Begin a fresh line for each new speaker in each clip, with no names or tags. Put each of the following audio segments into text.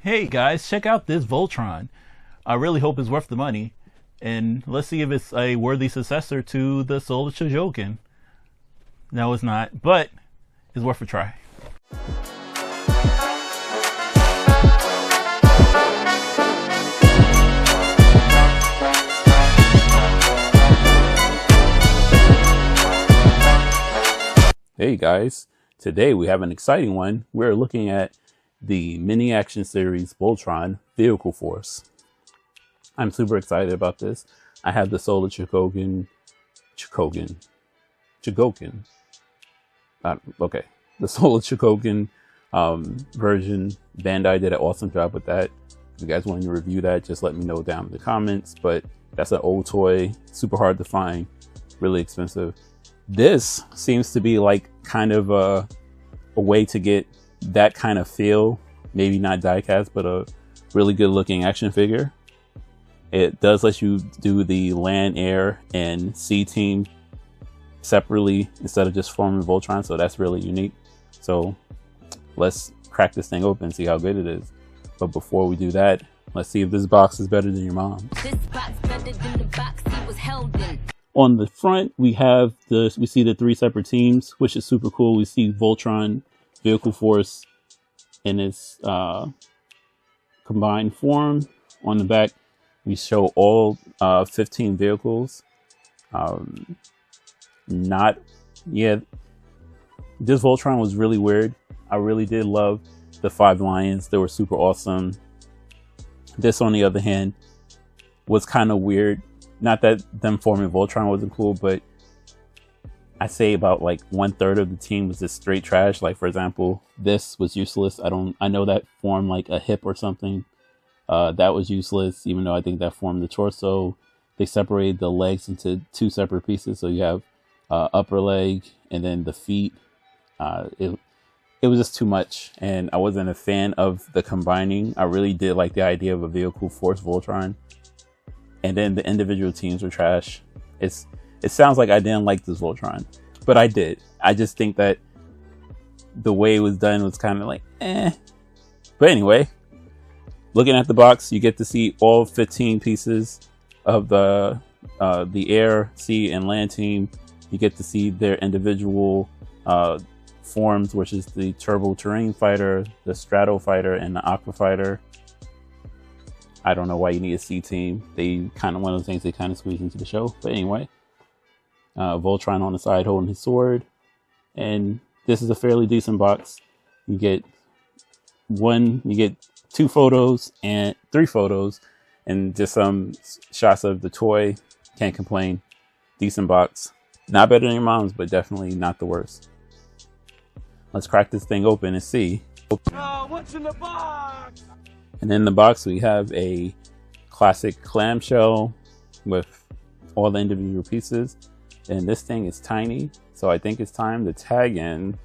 Hey guys, check out this Voltron. I really hope it's worth the money. And let's see if it's a worthy successor to the Soul of Chojokin. No, it's not, but it's worth a try. Hey guys, today we have an exciting one. We're looking at the mini action series Voltron Vehicle Force. I'm super excited about this. I have the Soul of Chogokin. Okay, the Soul of Chogokin version. Bandai did an awesome job with that. If you guys want to review that, just let me know down in the comments. But that's an old toy, super hard to find, really expensive. This seems to be like kind of a way to get that kind of feel, maybe not diecast, but a really good looking action figure. It does let you do the land, air, and sea team separately instead of just forming Voltron, so that's really unique. So let's crack this thing open and see how good it is. But before we do that, let's see if this box is better than your mom's. This box better than the box he was held in. On the front, we see the 3 separate teams, which is super cool. We see Voltron Vehicle Force in its combined form. On the back, we show all 15 vehicles. This Voltron was really weird. I really did love the 5 lions. They were super awesome. This, on the other hand, was kind of weird. Not that them forming Voltron wasn't cool, but I say about like 1/3 of the team was just straight trash. Like, for example, this was useless. I know that formed like a hip or something. That was useless, even though I think that formed the torso. They separated the legs into 2 separate pieces. So you have upper leg and then the feet. It was just too much, and I wasn't a fan of the combining. I really did like the idea of a Vehicle Force Voltron. And then the individual teams were trash. It sounds like I didn't like this Voltron, but I did. I just think that the way it was done was kind of like, eh. But anyway, looking at the box, you get to see all 15 pieces of the air, sea, and land team. You get to see their individual forms, which is the Turbo Terrain Fighter, the Strato Fighter, and the Aqua Fighter. I don't know why you need a C team. They kind of, one of the things they kind of squeeze into the show. But anyway, Voltron on the side holding his sword. And this is a fairly decent box. You get 2 photos and 3 photos and just some shots of the toy. Can't complain. Decent box. Not better than your mom's, but definitely not the worst. Let's crack this thing open and see.
What's in the box?
And in the box, we have a classic clamshell with all the individual pieces. And this thing is tiny, so I think it's time to tag in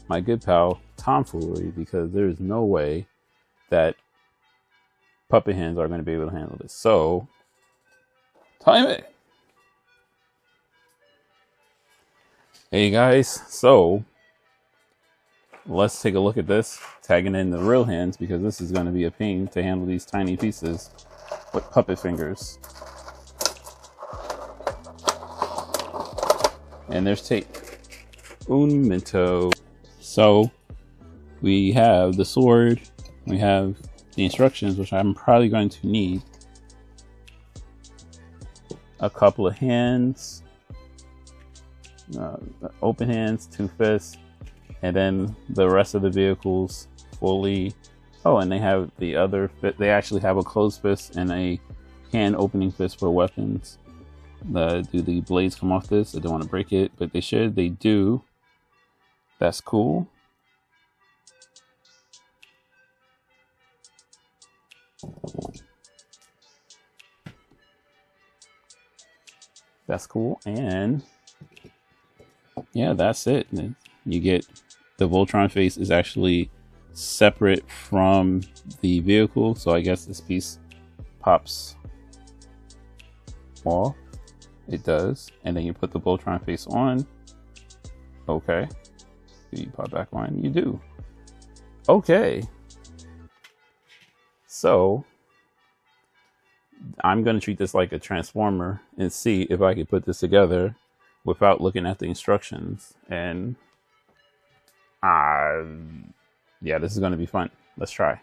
my good pal Tomfoolery, because there is no way that puppet hands are going to be able to handle this. So, time it! Hey guys, so let's take a look at this, tagging in the real hands, because this is going to be a pain to handle these tiny pieces with puppet fingers. And there's tape. Un momento. So we have the sword, we have the instructions, which I'm probably going to need, a couple of hands, open hands, 2 fists, and then the rest of the vehicles fully. Oh, and they have the other fit. They actually have a closed fist and a hand opening fist for weapons. Do the blades come off this? I don't want to break it, but they should. They do. That's cool. That's cool. And yeah, that's it. You get the Voltron face is actually separate from the vehicle, so I guess this piece pops off. It does. And then you put the Voltron face on. Okay. Do you pop back on? You do. Okay. So I'm going to treat this like a transformer and see if I can put this together without looking at the instructions. And yeah, this is going to be fun. Let's try.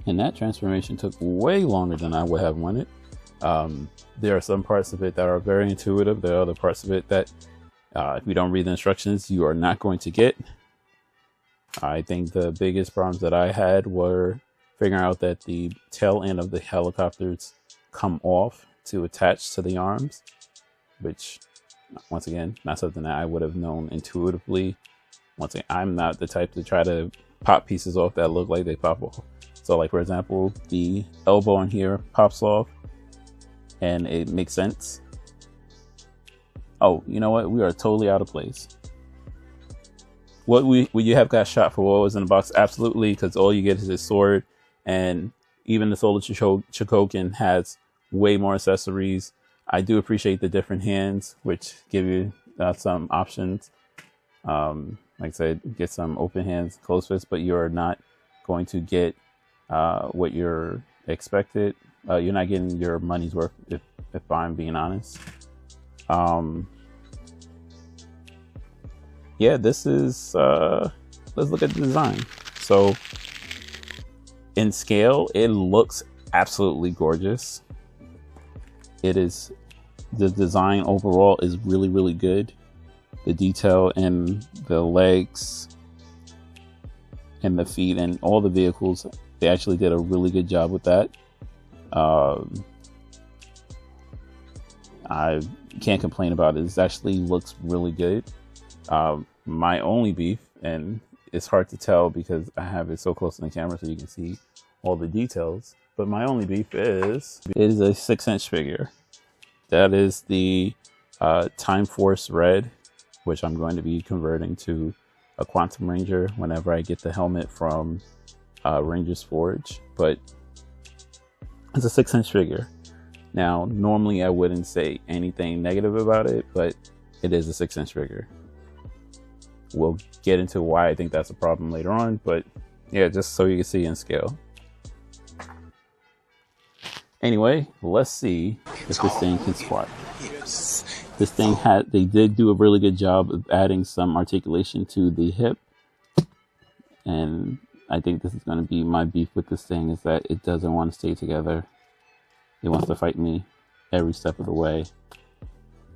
And that transformation took way longer than I would have wanted. There are some parts of it that are very intuitive. There are other parts of it that if you don't read the instructions, you are not going to get. I think the biggest problems that I had were figuring out that the tail end of the helicopters come off to attach to the arms, which, once again, not something that I would have known intuitively. Once again, I'm not the type to try to pop pieces off that look like they pop off. So like, for example, the elbow in here pops off and it makes sense. Oh, you know what? We are totally out of place. Would you have got shot for what was in the box? Absolutely, because all you get is his sword, and even the Solar Chokokin has way more accessories. I do appreciate the different hands, which give you some options. Like I said, get some open hands, close fists, but you're not going to get what you're expected. You're not getting your money's worth, if I'm being honest. Yeah, this is, let's look at the design. So in scale, it looks absolutely gorgeous. It is, the design overall is really, really good. The detail in the legs and the feet and all the vehicles, they actually did a really good job with that. I can't complain about it. It actually looks really good. My only beef, and it's hard to tell because I have it so close to the camera so you can see all the details, but my only beef is, it is a 6-inch figure. That is the Time Force Red, which I'm going to be converting to a Quantum Ranger whenever I get the helmet from Ranger's Forge. But it's a 6-inch figure. Now, normally I wouldn't say anything negative about it, but it is a 6-inch figure. We'll get into why I think that's a problem later on, but yeah, just so you can see in scale. Anyway, let's see if this thing can squat. This thing they did do a really good job of adding some articulation to the hip. And I think this is going to be my beef with this thing, is that it doesn't want to stay together. It wants to fight me every step of the way.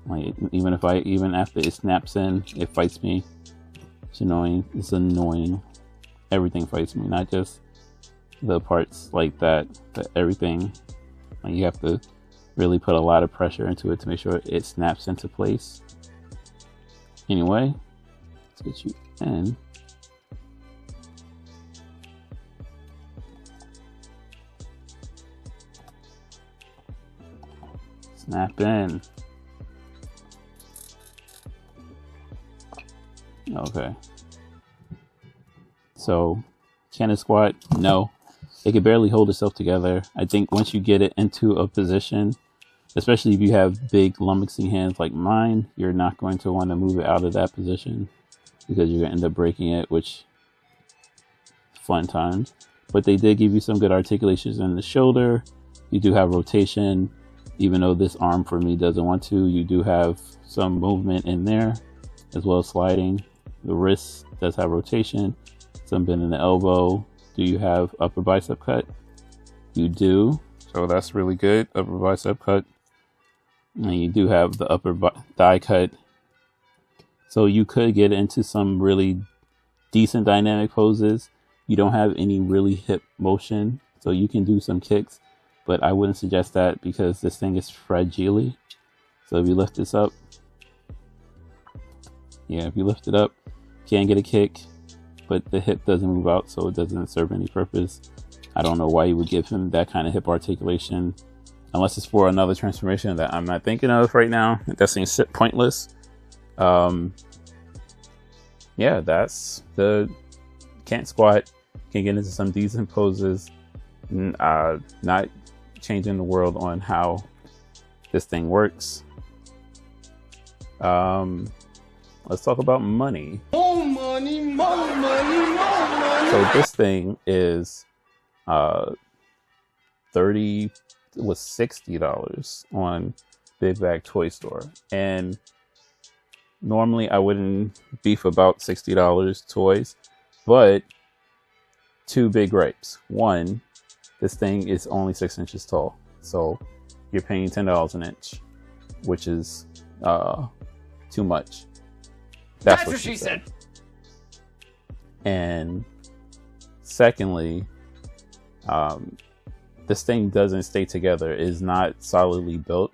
Like, even after it snaps in, it fights me. It's annoying. It's annoying everything fights me, not just the parts like that, but everything. Like, you have to really put a lot of pressure into it to make sure it snaps into place. Anyway, let's get you in. Snap in. Okay. So, can it squat? No. It can barely hold itself together. I think once you get it into a position, especially if you have big lummoxing hands like mine, you're not going to want to move it out of that position because you're going to end up breaking it, which fun times. But they did give you some good articulations in the shoulder. You do have rotation, even though this arm for me doesn't want to. You do have some movement in there, as well as sliding. The wrist does have rotation, some bend in the elbow. Do you have upper bicep cut? You do. So that's really good, upper bicep cut. And you do have the upper thigh cut. So you could get into some really decent dynamic poses. You don't have any really hip motion, so you can do some kicks, but I wouldn't suggest that because this thing is fragile. So if you lift this up, yeah, if you lift it up, you can get a kick, but the hip doesn't move out, so it doesn't serve any purpose. I don't know why you would give him that kind of hip articulation, unless it's for another transformation that I'm not thinking of right now. That seems pointless. Yeah, that's the can't squat. Can get into some decent poses. Not changing the world on how this thing works. Let's talk about money.
More money, more money, more money.
So this thing is $60 on Big Bag Toy Store, and normally I wouldn't beef about $60 toys, but two big gripes. One, this thing is only 6 inches tall, so you're paying $10 an inch, which is too much. That's what she said. And secondly, this thing doesn't stay together. It is not solidly built.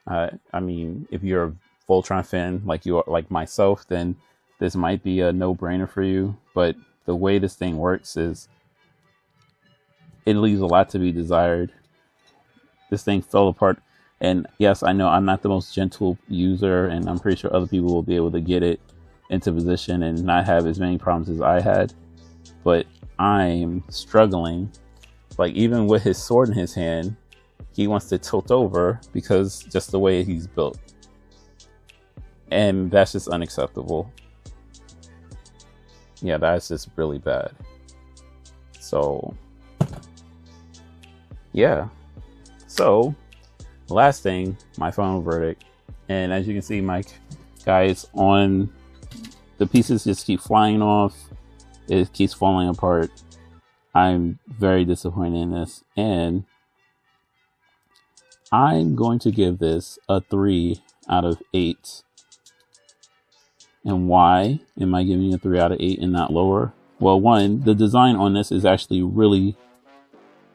I mean, if you're a Voltron fan like you are, like myself, then this might be a no-brainer for you. But the way this thing works is it leaves a lot to be desired. This thing fell apart. And yes, I know I'm not the most gentle user, and I'm pretty sure other people will be able to get it into position and not have as many problems as I had. But I'm struggling. Like, even with his sword in his hand, he wants to tilt over because just the way he's built. And that's just unacceptable. Yeah, that's just really bad. So, yeah. So, last thing, my final verdict. And as you can see, my guys, on the pieces just keep flying off. It keeps falling apart. I'm very disappointed in this, and I'm going to give this a 3 out of 8. And why am I giving it a 3 out of 8 and not lower? Well, one, the design on this is actually really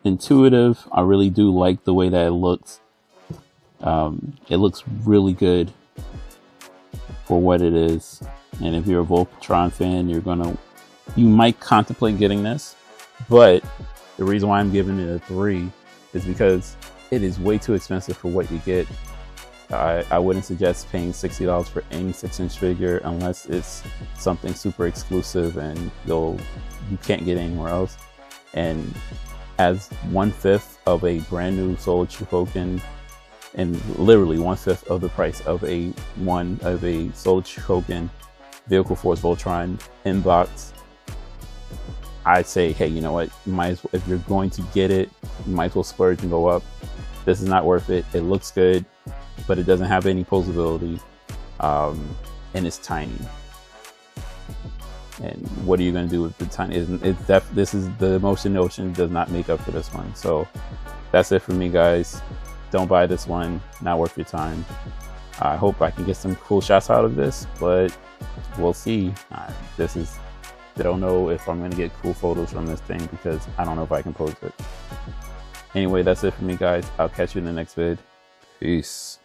intuitive. I really do like the way that it looks. It looks really good for what it is. And if you're a Voltron fan, you might contemplate getting this. But the reason why I'm giving it a 3 is because it is way too expensive for what you get. I wouldn't suggest paying $60 for any 6-inch figure unless it's something super exclusive and you can't get anywhere else. And as 1/5 of a brand new Soul Chukoken, and literally 1/5 of the price of a Soul Chukoken Vehicle Force Voltron in box, I'd say, hey, you know what? If you're going to get it, you might as well splurge and go up. This is not worth it. It looks good, but it doesn't have any posability, and it's tiny. And what are you going to do with the tiny? This is the motion notion does not make up for this one. So that's it for me, guys. Don't buy this one. Not worth your time. I hope I can get some cool shots out of this, but we'll see. This don't know if I'm gonna get cool photos from this thing because I don't know if I can post it. Anyway, that's it for me, guys. I'll catch you in the next vid. Peace.